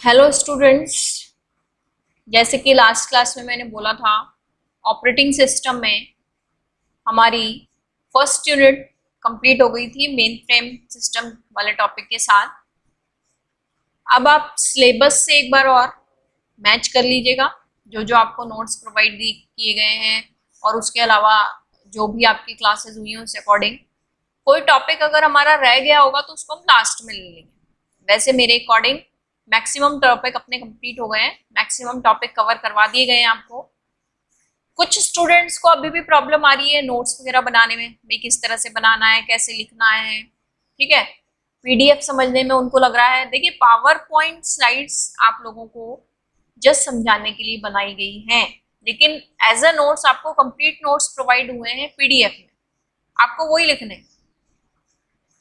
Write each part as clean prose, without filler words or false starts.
Hello students, जैसे कि last class में मैंने बोला था, ऑपरेटिंग सिस्टम में हमारी फर्स्ट यूनिट कंप्लीट हो गई थी मेन फ्रेम सिस्टम वाले टॉपिक के साथ। अब आप सिलेबस से एक बार और मैच कर लीजिएगा, जो जो आपको नोट्स प्रोवाइड किए गए हैं और उसके अलावा जो भी आपकी क्लासेस हुई हैं उस अकॉर्डिंग। कोई टॉपिक अगर हमारा रह गया होगा तो उसको हम लास्ट में ले लेंगे। वैसे मेरे अकॉर्डिंग मैक्सिमम टॉपिक अपने कंप्लीट हो गए हैं, मैक्सिमम टॉपिक कवर करवा दिए गए हैं आपको। कुछ स्टूडेंट्स को अभी भी प्रॉब्लम आ रही है नोट्स वगैरह बनाने में, भाई किस तरह से बनाना है, कैसे लिखना है, ठीक है। पीडीएफ समझने में उनको लग रहा है, देखिए पावर पॉइंट स्लाइड्स आप लोगों को जस्ट समझाने के लिए बनाई गई हैं, लेकिन एज अ नोट्स आपको कंप्लीट नोट्स प्रोवाइड हुए हैं पीडीएफ में, आपको वही लिखने,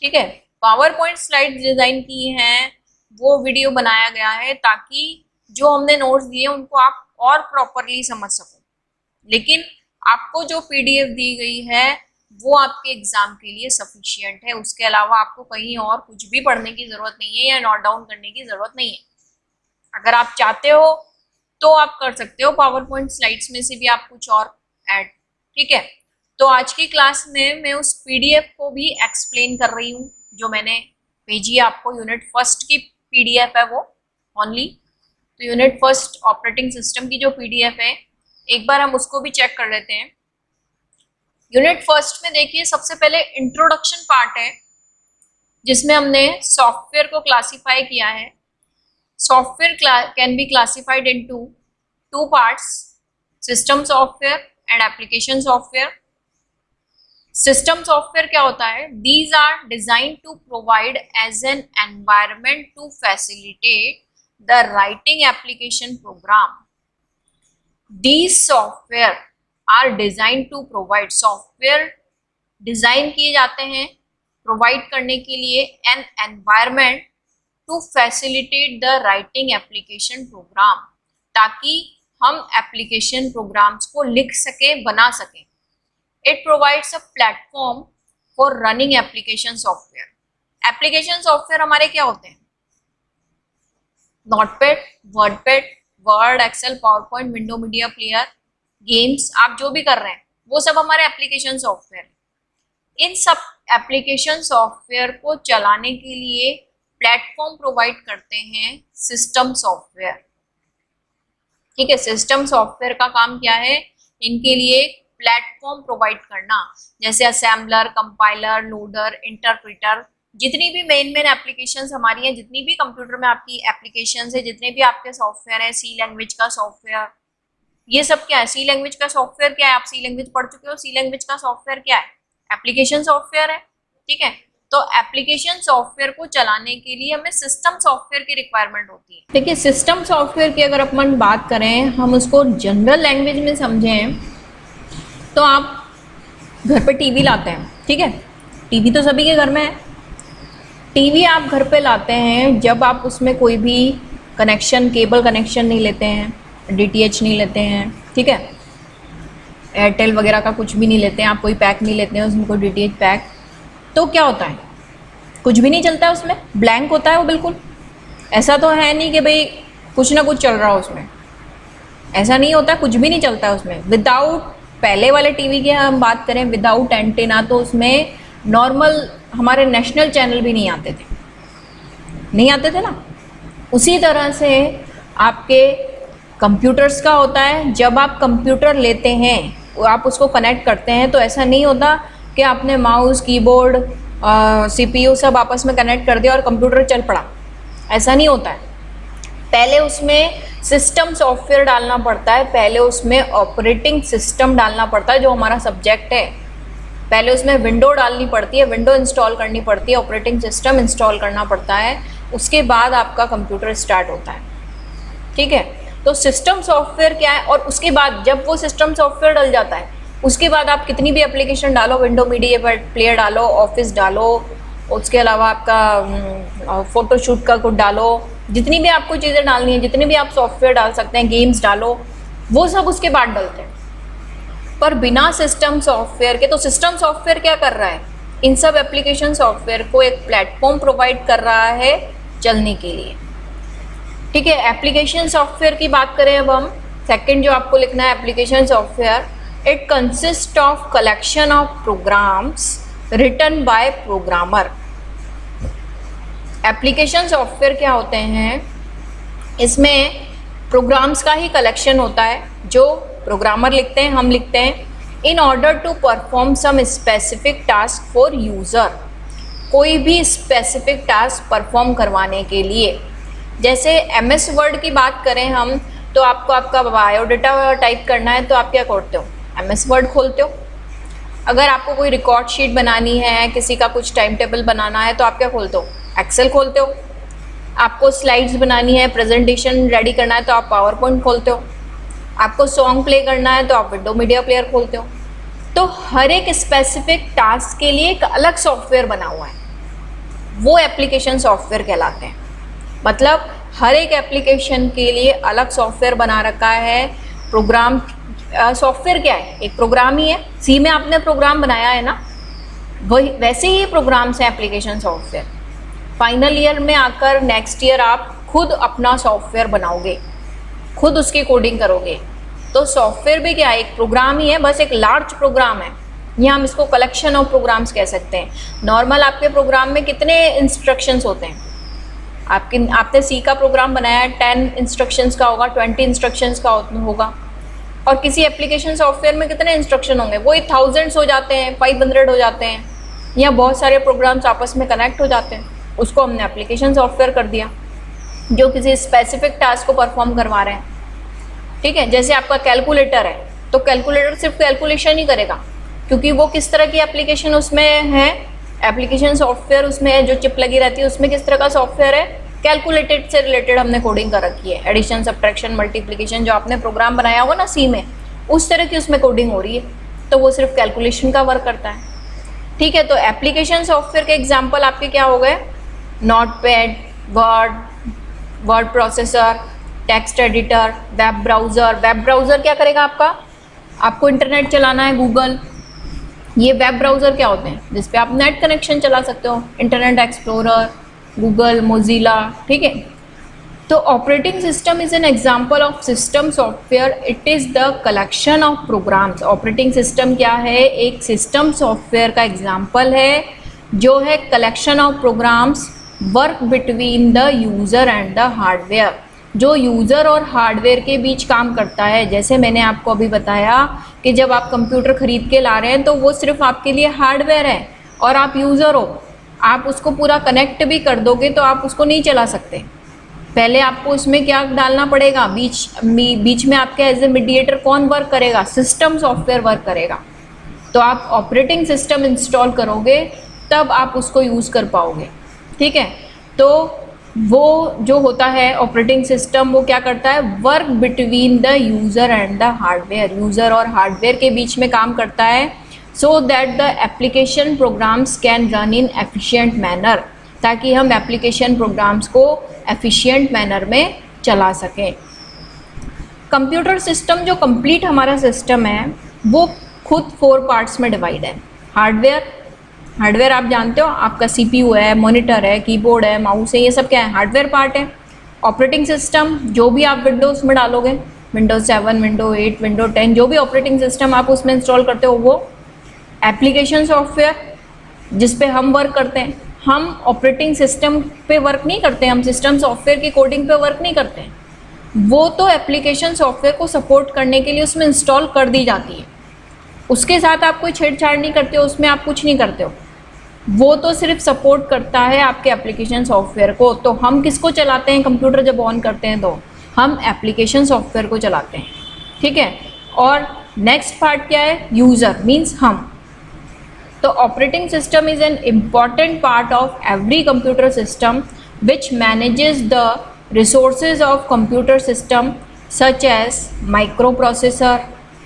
ठीक है। पावर पॉइंट स्लाइड डिजाइन की हैं, वो वीडियो बनाया गया है ताकि जो हमने नोट्स दिए उनको आप और प्रॉपरली समझ सको। लेकिन आपको जो पीडीएफ दी गई है वो आपके एग्जाम के लिए सफिशिएंट है, उसके अलावा आपको कहीं और कुछ भी पढ़ने की जरूरत नहीं है या नोट डाउन करने की जरूरत नहीं है। अगर आप चाहते हो तो आप कर सकते हो, पावर पॉइंट स्लाइड्स में से भी आप कुछ और ऐड, ठीक है। तो आज की क्लास में मैं उस पीडीएफ को भी एक्सप्लेन कर रही हूँ जो मैंने भेजी है आपको। यूनिट फर्स्ट की पीडीएफ है वो ओनली, तो यूनिट फर्स्ट ऑपरेटिंग सिस्टम की जो पीडीएफ है एक बार हम उसको भी चेक कर लेते हैं। यूनिट फर्स्ट में देखिए सबसे पहले इंट्रोडक्शन पार्ट है जिसमें हमने सॉफ्टवेयर को क्लासिफाई किया है। Software can be classified into two parts, system software and application software. System software क्या होता है? These are design to provide as an environment to facilitate the writing application program. These software are designed to provide, software design किए जाते हैं provide करने के लिए an environment to facilitate the writing application program, ताकि हम application programs को लिख सकें, बना सकें। It provides a platform for running application software. Application software हमारे क्या होते हैं? Notepad, WordPad, Word, Excel, PowerPoint, Window Media Player, games, आप जो भी कर रहे हैं वो सब हमारे एप्लीकेशन सॉफ्टवेयर। इन सब एप्लीकेशन सॉफ्टवेयर को चलाने के लिए प्लेटफॉर्म प्रोवाइड करते हैं सिस्टम सॉफ्टवेयर, ठीक है। सिस्टम सॉफ्टवेयर का काम क्या है? इनके लिए प्लेटफॉर्म प्रोवाइड करना, जैसे असेंबलर, कंपाइलर, लोडर, इंटरप्रेटर, जितनी भी मेन एप्लीकेशंस हमारी हैं, जितनी भी कंप्यूटर में आपकी एप्लीकेशंस है, जितने भी आपके सॉफ्टवेयर है, सी लैंग्वेज का सॉफ्टवेयर, ये सब क्या है? सी लैंग्वेज का सॉफ्टवेयर क्या है? आप सी लैंग्वेज पढ़ चुके हो, सी लैंग्वेज का सॉफ्टवेयर क्या है? एप्लीकेशन सॉफ्टवेयर है, ठीक है। तो एप्लीकेशन सॉफ्टवेयर को चलाने के लिए हमें सिस्टम सॉफ्टवेयर की रिक्वायरमेंट होती है। देखिए सिस्टम सॉफ्टवेयर की अगर अपन बात करें, हम उसको जनरल लैंग्वेज में समझें तो आप घर पे टीवी लाते हैं, ठीक है। टीवी तो सभी के घर में है। टीवी आप घर पे लाते हैं जब आप उसमें कोई भी कनेक्शन, केबल कनेक्शन नहीं लेते हैं, डीटीएच नहीं लेते हैं, ठीक है, एयरटेल वगैरह का कुछ भी नहीं लेते हैं, आप कोई पैक नहीं लेते हैं उसमें, कोई डीटीएच पैक, तो क्या होता है? कुछ भी नहीं चलता है उसमें, ब्लैंक होता है वो बिल्कुल। ऐसा तो है नहीं कि भाई कुछ ना कुछ चल रहा हो उसमें, ऐसा नहीं होता, कुछ भी नहीं चलता है उसमें। विदाउट, पहले वाले टीवी की हम बात करें विदाउट एंटेना, तो उसमें नॉर्मल हमारे नेशनल चैनल भी नहीं आते थे, नहीं आते थे ना। उसी तरह से आपके कंप्यूटर्स का होता है, जब आप कंप्यूटर लेते हैं, आप उसको कनेक्ट करते हैं, तो ऐसा नहीं होता कि आपने माउस, कीबोर्ड, सीपीयू सब आपस में कनेक्ट कर दिया और कंप्यूटर चल पड़ा, ऐसा नहीं होता है। पहले उसमें सिस्टम सॉफ्टवेयर डालना पड़ता है, पहले उसमें ऑपरेटिंग सिस्टम डालना पड़ता है जो हमारा सब्जेक्ट है। पहले उसमें विंडो डालनी पड़ती है, विंडो इंस्टॉल करनी पड़ती है, ऑपरेटिंग सिस्टम इंस्टॉल करना पड़ता है, उसके बाद आपका कंप्यूटर स्टार्ट होता है, ठीक है। तो सिस्टम सॉफ्टवेयर क्या है? और उसके बाद जब वो सिस्टम सॉफ्टवेयर डल जाता है, उसके बाद आप कितनी भी एप्लीकेशन डालो, विंडो मीडिया प्लेयर डालो, ऑफिस डालो, उसके अलावा आपका फोटोशूट का कुछ डालो, जितनी भी आपको चीज़ें डालनी है, जितने भी आप सॉफ्टवेयर डाल सकते हैं, गेम्स डालो, वो सब उसके बाद डलते हैं। पर बिना सिस्टम सॉफ्टवेयर के, तो सिस्टम सॉफ्टवेयर क्या कर रहा है? इन सब एप्लीकेशन सॉफ्टवेयर को एक प्लेटफॉर्म प्रोवाइड कर रहा है चलने के लिए। ठीक है, एप्लीकेशन सॉफ्टवेयर की बात करें अब हम, सेकंड जो आपको लिखना है application software, it consist of collection of programs written by programmer. Application software क्या होते हैं, इसमें प्रोग्राम्स का ही कलेक्शन होता है जो प्रोग्रामर लिखते हैं, हम लिखते हैं, in order to perform some specific task for user, कोई भी स्पेसिफिक टास्क परफॉर्म करवाने के लिए। जैसे MS वर्ड की बात करें हम, तो आपको आपका बायोडाटा टाइप करना है तो आप क्या करते हो, MS वर्ड खोलते हो। अगर आपको कोई रिकॉर्ड शीट बनानी है, किसी का कुछ टाइम टेबल बनाना है तो आप क्या खोलते हो, एक्सेल खोलते हो। आपको स्लाइड्स बनानी है, प्रेजेंटेशन रेडी करना है तो आप पावर पॉइंट खोलते हो। आपको सॉन्ग प्ले करना है तो आप विंडो मीडिया प्लेयर खोलते हो। तो हर एक स्पेसिफिक टास्क के लिए एक अलग सॉफ्टवेयर बना हुआ है, वो एप्लीकेशन सॉफ्टवेयर कहलाते हैं। मतलब हर एक एप्लीकेशन के लिए अलग सॉफ्टवेयर बना रखा है। प्रोग्राम सॉफ्टवेयर क्या है, एक प्रोग्राम ही है। सी में आपने प्रोग्राम बनाया है ना, वही वैसे ही प्रोग्राम्स हैं एप्लीकेशन सॉफ्टवेयर। फाइनल ईयर में आकर नेक्स्ट ईयर आप खुद अपना सॉफ्टवेयर बनाओगे, खुद उसकी कोडिंग करोगे। तो सॉफ्टवेयर भी क्या है, एक प्रोग्राम ही है, बस एक लार्ज प्रोग्राम है, या हम इसको कलेक्शन ऑफ प्रोग्राम्स कह सकते हैं। नॉर्मल आपके प्रोग्राम में कितने इंस्ट्रक्शंस होते हैं, आपने सी का प्रोग्राम बनाया है, 10 इंस्ट्रक्शंस का होगा, 20 इंस्ट्रक्शंस का होगा। और किसी एप्लीकेशन सॉफ्टवेयर में कितने इंस्ट्रक्शन होंगे, वही थाउजेंड्स हो जाते हैं, 500 हो जाते हैं, या बहुत सारे प्रोग्राम्स आपस में कनेक्ट हो जाते हैं। उसको हमने एप्लीकेशन सॉफ्टवेयर कर दिया जो किसी स्पेसिफिक टास्क को परफॉर्म करवा रहे हैं। ठीक है, जैसे आपका कैलकुलेटर है तो कैलकुलेटर सिर्फ कैलकुलेशन ही करेगा, क्योंकि वो किस तरह की एप्लीकेशन उसमें है, एप्लीकेशन सॉफ्टवेयर उसमें है, जो चिप लगी रहती है उसमें किस तरह का सॉफ्टवेयर है, कैलकुलेटेड से रिलेटेड हमने कोडिंग कर रखी है। एडिशन, सब्ट्रैक्शन, मल्टीप्लिकेशन जो आपने प्रोग्राम बनाया होगा ना सी में, उस तरह की उसमें कोडिंग हो रही है, तो वो सिर्फ कैलकुलेशन का वर्क करता है। ठीक है, तो एप्लीकेशन सॉफ्टवेयर के एग्जाम्पल आपके क्या हो गए, notepad, word processor, text editor, web browser. Web browser क्या करेगा आपका, आपको इंटरनेट चलाना है, गूगल, ये वेब ब्राउज़र क्या होते हैं, जिस पे आप नेट कनेक्शन चला सकते हो, इंटरनेट एक्सप्लोरर, गूगल, मोजिला। ठीक है, तो operating system is an example of system software, it is the collection of programs. Operating system क्या है, एक सिस्टम सॉफ्टवेयर का एग्जाम्पल है जो है collection of programs, work between the user and the hardware, जो यूज़र और हार्डवेयर के बीच काम करता है। जैसे मैंने आपको अभी बताया कि जब आप कंप्यूटर ख़रीद के ला रहे हैं तो वो सिर्फ आपके लिए हार्डवेयर है और आप यूज़र हो, आप उसको पूरा कनेक्ट भी कर दोगे तो आप उसको नहीं चला सकते। पहले आपको उसमें क्या डालना पड़ेगा, बीच में आपके एज ए मीडिएटर कौन वर्क करेगा, सिस्टम सॉफ्टवेयर वर्क करेगा। तो आप ऑपरेटिंग सिस्टम इंस्टॉल करोगे तब आप उसको यूज़ कर पाओगे। ठीक है, तो वो जो होता है ऑपरेटिंग सिस्टम, वो क्या करता है, work between the user and the hardware, user और हार्डवेयर के बीच में काम करता है, so that the application programs can run in efficient manner, ताकि हम एप्लीकेशन प्रोग्राम्स को एफिशिएंट मैनर में चला सकें। कंप्यूटर सिस्टम जो कंप्लीट हमारा सिस्टम है वो खुद 4 पार्ट्स में डिवाइड है। हार्डवेयर आप जानते हो, आपका CPU है, मॉनिटर है, कीबोर्ड है, माउस है, ये सब क्या है, हार्डवेयर पार्ट है। ऑपरेटिंग सिस्टम जो भी आप विंडोज़ में डालोगे, विंडोज 7, विंडो 8, विंडो 10, जो भी ऑपरेटिंग सिस्टम आप उसमें इंस्टॉल करते हो वो एप्लीकेशन सॉफ्टवेयर जिस पे हम वर्क करते हैं। हम ऑपरेटिंग सिस्टम पे वर्क नहीं करते, हम सिस्टम सॉफ्टवेयर की कोडिंग पे वर्क नहीं करते हैं, वो तो एप्लीकेशन सॉफ्टवेयर को सपोर्ट करने के लिए उसमें इंस्टॉल कर दी जाती है, उसके साथ आप कोई छेड़छाड़ नहीं करते हो, उसमें आप कुछ नहीं करते हो, वो तो सिर्फ सपोर्ट करता है आपके एप्लीकेशन सॉफ्टवेयर को। तो हम किसको चलाते हैं, कंप्यूटर जब ऑन करते हैं तो हम एप्लीकेशन सॉफ्टवेयर को चलाते हैं। ठीक है, और नेक्स्ट पार्ट क्या है, यूज़र मीन्स हम। तो operating system is an important part of every computer system which manages the resources of computer system such as microprocessor,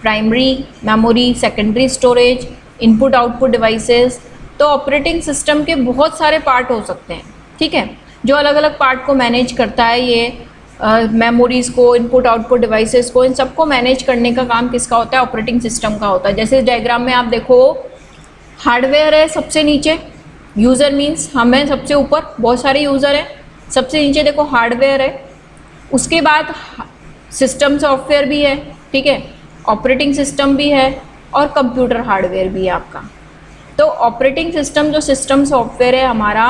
primary memory, secondary storage, input output devices. तो operating system के बहुत सारे part हो सकते हैं, ठीक है, जो अलग अलग पार्ट को मैनेज करता है। ये मेमोरीज़ को, इनपुट आउटपुट डिवाइसेस को, इन सबको मैनेज करने का काम किसका होता है, ऑपरेटिंग सिस्टम का होता है। जैसे डायग्राम में आप देखो, हार्डवेयर है सबसे नीचे, यूज़र मीन्स हम हैं सबसे ऊपर, बहुत सारे यूज़र हैं, सबसे नीचे देखो हार्डवेयर है, उसके बाद सिस्टम सॉफ्टवेयर भी है, ठीक है, ऑपरेटिंग सिस्टम भी है और कंप्यूटर हार्डवेयर भी है आपका। तो ऑपरेटिंग सिस्टम जो सिस्टम सॉफ्टवेयर है हमारा,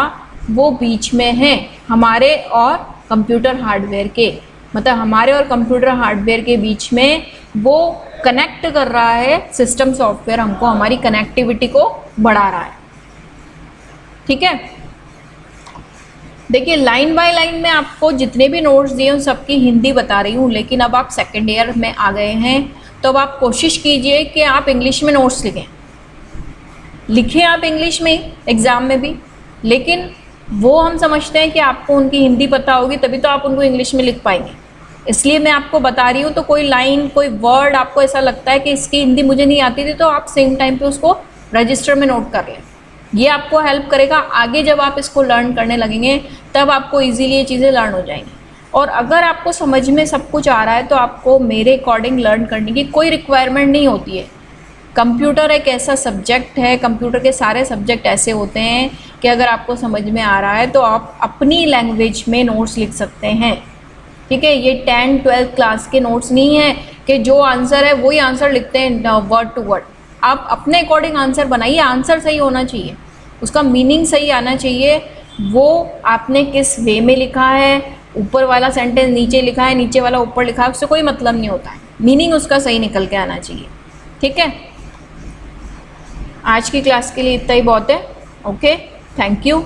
वो बीच में है हमारे और कंप्यूटर हार्डवेयर के, मतलब हमारे और कंप्यूटर हार्डवेयर के बीच में वो कनेक्ट कर रहा है। सिस्टम सॉफ्टवेयर हमको हमारी कनेक्टिविटी को बढ़ा रहा है, ठीक है। देखिए लाइन बाय लाइन में आपको जितने भी नोट्स दिए उन सबकी हिंदी बता रही हूँ, लेकिन अब आप सेकेंड ईयर में आ गए हैं तो अब आप कोशिश कीजिए कि आप इंग्लिश में नोट्स लिखें आप इंग्लिश में एग्ज़ाम में भी, लेकिन वो हम समझते हैं कि आपको उनकी हिंदी पता होगी तभी तो आप उनको इंग्लिश में लिख पाएंगे, इसलिए मैं आपको बता रही हूँ। तो कोई लाइन कोई वर्ड आपको ऐसा लगता है कि इसकी हिंदी मुझे नहीं आती थी, तो आप सेम टाइम पे उसको रजिस्टर में नोट कर लें, ये आपको हेल्प करेगा। आगे जब आप इसको लर्न करने लगेंगे तब आपको इजीली ये चीज़ें लर्न हो जाएंगी। और अगर आपको समझ में सब कुछ आ रहा है तो आपको मेरे अकॉर्डिंग लर्न करने की कोई रिक्वायरमेंट नहीं होती है। कंप्यूटर एक ऐसा सब्जेक्ट है, कंप्यूटर के सारे सब्जेक्ट ऐसे होते हैं कि अगर आपको समझ में आ रहा है तो आप अपनी लैंग्वेज में नोट्स लिख सकते हैं, ठीक है। ये 10-12 क्लास के नोट्स नहीं है कि जो आंसर है वही आंसर लिखते हैं वर्ड टू वर्ड। आप अपने अकॉर्डिंग आंसर बनाइए, आंसर सही होना चाहिए, उसका मीनिंग सही आना चाहिए, वो आपने किस वे में लिखा है, ऊपर वाला सेंटेंस नीचे लिखा है, नीचे वाला ऊपर लिखा है, उससे कोई मतलब नहीं होता है, मीनिंग उसका सही निकल के आना चाहिए, ठीक है। आज की क्लास के लिए इतना ही बहुत है। Okay, thank you.